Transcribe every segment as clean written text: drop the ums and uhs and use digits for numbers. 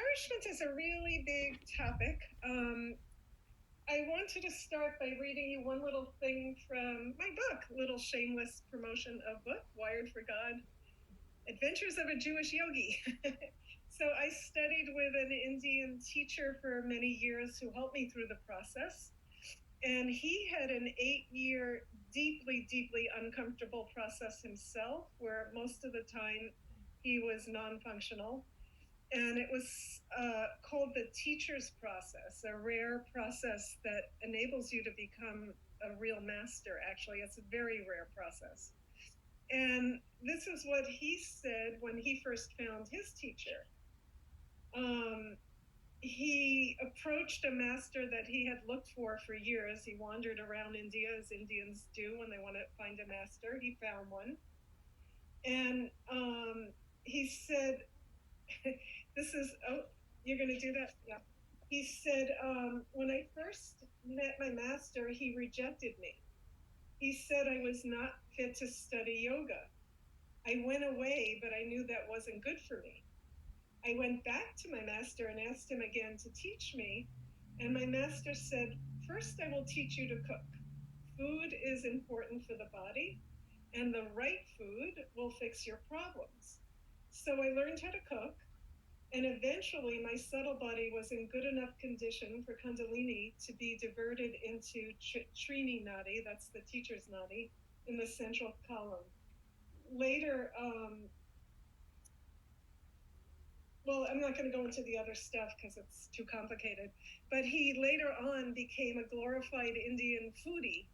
nourishment is a really big topic. I wanted to start by reading you one little thing from my book, little shameless promotion of book, Wired for God, Adventures of a Jewish Yogi. So I studied with an Indian teacher for many years who helped me through the process. And he had an 8-year, deeply, deeply uncomfortable process himself, where most of the time he was non-functional. And it was called the teacher's process, a rare process that enables you to become a real master, actually. It's a very rare process. And this is what he said when he first found his teacher. He approached a master that he had looked for years. He wandered around India, as Indians do when they want to find a master. He found one. And he said, this is, oh, you're going to do that? Yeah. He said, when I first met my master, he rejected me. He said I was not fit to study yoga. I went away, but I knew that wasn't good for me. I went back to my master and asked him again to teach me. And my master said, first I will teach you to cook. Food is important for the body, and the right food will fix your problems. So I learned how to cook. And eventually, my subtle body was in good enough condition for Kundalini to be diverted into Trini Nadi, that's the teacher's Nadi, in the central column. Later, well, I'm not going to go into the other stuff because it's too complicated, but he later on became a glorified Indian foodie.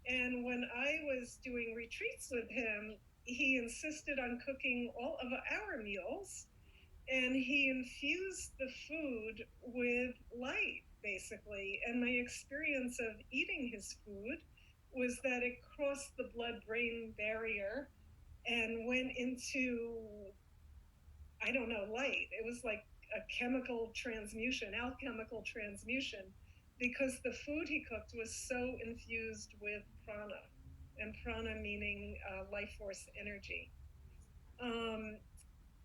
And when I was doing retreats with him, he insisted on cooking all of our meals. And he infused the food with light, basically. And my experience of eating his food was that it crossed the blood-brain barrier and went into, I don't know, light. It was like a chemical transmutation, alchemical transmutation, because the food he cooked was so infused with prana, and prana meaning life force energy.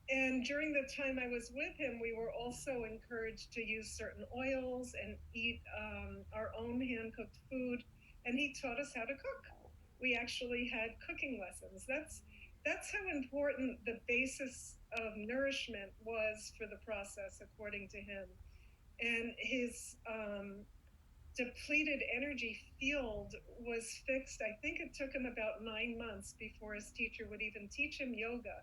And during the time I was with him, we were also encouraged to use certain oils and eat our own hand-cooked food. And he taught us how to cook. We actually had cooking lessons. That's how important the basis of nourishment was for the process, according to him. And his depleted energy field was fixed. I think it took him about 9 months before his teacher would even teach him yoga,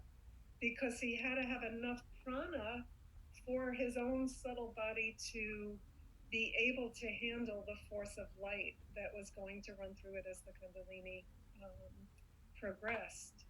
because he had to have enough prana for his own subtle body to be able to handle the force of light that was going to run through it as the Kundalini progressed.